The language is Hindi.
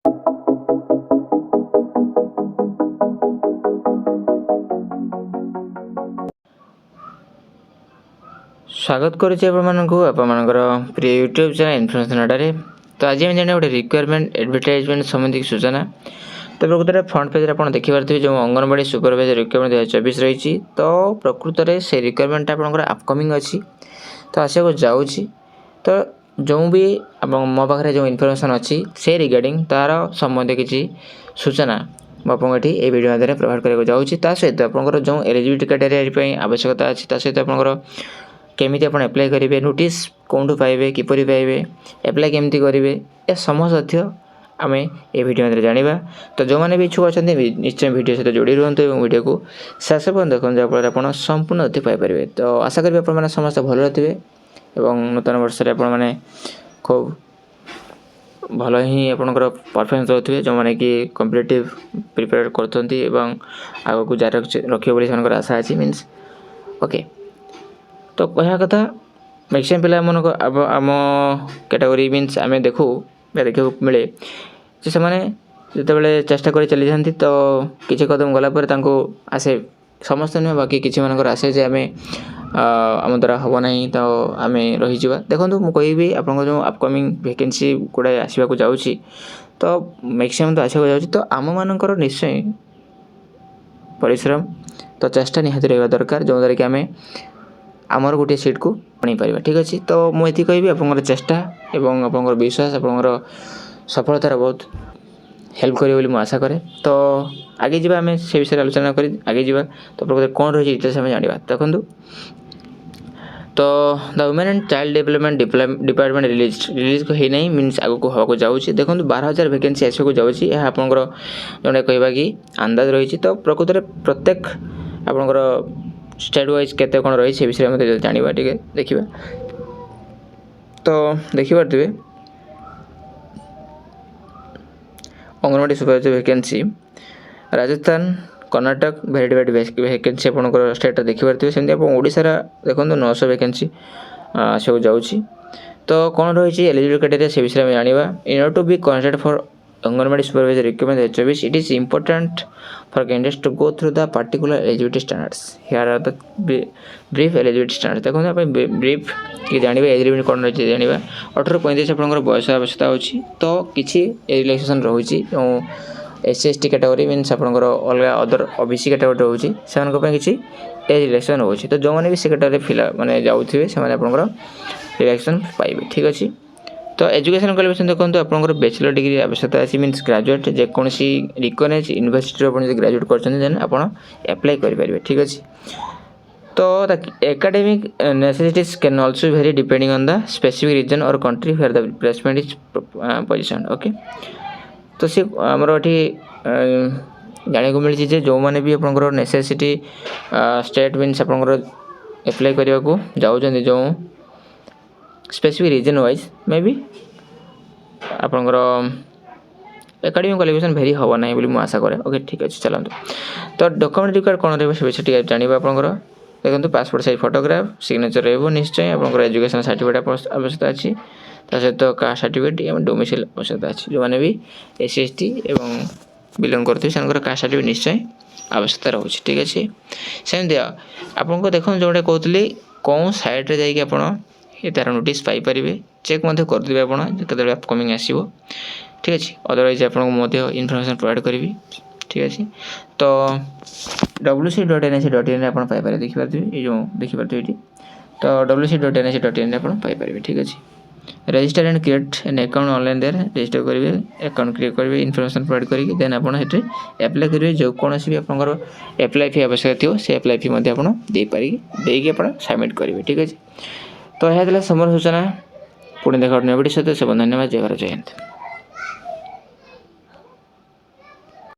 स्वागत करुच्ची आपर प्रिय यूट्यूब चैनल इनफॉरमेशन अड्डे। तो आज आम जाना गोटे रिक्वायरमेंट एडवर्टाइजमेंट संबंधी सूचना। तो प्रकृत में फ्रंट पेज आप देखिए जो अंगनवाड़ी सुपरवाइजर रिक्वायरमेंट 2024 रही। तो प्रकृत में से रिक्वायरमेंट आपंकर अपकमिंग अच्छी तो आसको जाऊँगी। तो जो भी मो पाखे जो इनफॉरमेशन अच्छी से रिगार्डिंग तार संबंधी किसी सूचना मुझे ये वीडियो माध्यम प्रोवाइड करने जाऊँगी। सहित आप जो एलिजिबिलिटी क्राइटेरिया आवश्यकता अच्छी सहित आप केमिति आप एप्लाई करेंगे, नोटिस कौन पाइबे, किपरि पाइबे, एप्लाई केमती करेंगे, यह समस्त तथ्य आम ये वीडियो में जाना। तो जो मैंने भी इच्छुक अच्छा निश्चय वीडियो सहित जोड़ी रुहतु और वीडियो को शेष पर्यटन देखते जहाँफल आप संपूर्ण तथ्य पाइपर। तो आशा करी आप समस्त भल थे और नूतन वर्ष मैंने खूब भल ही आपंकर परफॉर्मेंस दे जो मैंने कि कॉम्पिटिटिव प्रिपेयर करते आग को जारी रखिए से आशा अच्छी मीन्स ओके। तो कह कथा मैक्सिमम पिला आम कैटेगरी मीन्स आम देखू देखा मिले से मैंने जिते चेष्टा कर चली जाती तो किसी कदम गलापर आसे समस्त नुहे बाकी किसी मानकर आसे जे आम आम द्वारा हम ना तो आम रही देखो मुझे आप जो अपकमिंग वैकेंसी गुड़ाए आसवाक जाऊँगी तो मैक्सिमम तो आसवाक जाऊँगी। तो आम मानकर निश्चय परिश्रम तो चेष्टा निहाती रहा दरकार जो द्वारा कि आम आमर गोटे सीट को आनी पार। ठीक अच्छे। तो मुझे कहि आप चेष्टा एवं आप विश्वास आप सफलतार बहुत हेल्प करेंगे मुझे आशा करे। तो आगे जावा आम से विषय आलोचना कर आगे जावा। तो प्रकृत कौन रही डिटेल्स आम जाना देखूँ। तो the women and child development department release हो नहीं मीन्स आग को हवा जाऊँगी। देखो 12,000 वैकेंसी आसवाक जाऊँगी यह आपंकर जो कहवा कि अंदाज रही। तो प्रकृत में प्रत्येक आपंकर स्टेट वाइज केते कौन रही से विषय में जाना टे देखा। तो देखिए अंगनवाड़ी सुपरवाइजर वैकेंसी राजस्थान कर्नाटक भेरी वैकेंसी आप स्टेट देखिए सेमती आप ओडिशार देखो 900 वैकेंसी आसवाक जाऊँगी। तो कौन रही एलिजिबल क्राइटेरिया से विषय में जाना। In order to be considered for anganwadi supervisor requirement 2024 it is important for candidates to go through the particular eligibility standards. Here are the brief eligibility standards. देखो आप ब्रीफ कि जानवे एलिजिबिलिटी कौन रही जानवा। 18-35 आपंकर बयस आवश्यकता होची। तो किसी रिलैक्सेशन रही SC/ST कैटेगरी मीन्स आपंकर अलग अदर OBC कैटेगरी रोचे से किसी एज रिलैक्सेशन रोचे। तो जो मैंने भी से कैटेगरी फिला माने जाऊे से रिलैक्सेशन पाइबे। ठीक अच्छे। तो एजुकेशन क्वालिफिकेशन देखो आप बैचलर डिग्री आवश्यकता अच्छी मीन्स ग्रेजुएट जेकोसी रिकग्नाइज यूनिवर्सिटी आप ग्रेजुएट कर आप एप्लाई करेंगे। ठीक अच्छे। तो the academic necessities can also very depending on the specific region और country where the placement is position. Okay. तो सी आमर ये जाना को मिली जो मैंने भी आप नेसेसिटी स्टेट मीन्स आप एप्लाई करने को जाऊँ जो specific region wise may be आपंकर एकेडमिक क्वालिफिकेशन भेरी हम ना मुझे आशा करे। ओके ठीक अच्छे। चलते तो डॉक्यूमेंट रिक्वायर कौन रही से विषय जाना आपंकर देखो पासपोर्ट साइज फोटोग्राफ सिग्नेचर रही निश्चय आप एजुकेशन सर्टिफिकेट आवश्यकता अच्छी सहित कास्ट सर्टिफिकेट डोमिसाइल आवश्यकता अच्छी। जो मैंने भी SC/ST एवं बिलंग करते हैं कास्ट सर्टिफिकेट निश्चय आवश्यकता रोचे। ठीक अच्छे। सेमती आपको देखो जो कहते कौन साइड्रे जाइए ये तार नोटिस पाइपर चेक करदे आपते अपकमिंग आसो। ठीक अच्छे। अदरवाइज आपको इनफर्मेशन प्रोवाइड करी। ठीक अच्छे। तो wc.nic.in आप पाइपर देखिए ये जो देखिए ये तो wc.nic.in आप पाइपर। ठीक अच्छे। Register and create an account online there register करेंगे अकाउंट क्रिएट करेंगे इनफर्मेशन प्रोवाइड करेंगे देन आप एप्लाई करेंगे जो कौन भी आप एप्लाई फी आवश्यकता थी से एप्लाई फी आप सबमिट करेंगे। ठीक अच्छे। तो यह समर सूचना पुणी देखा वीडियो सहित सब धन्यवाद। जय भारत जय हिंद।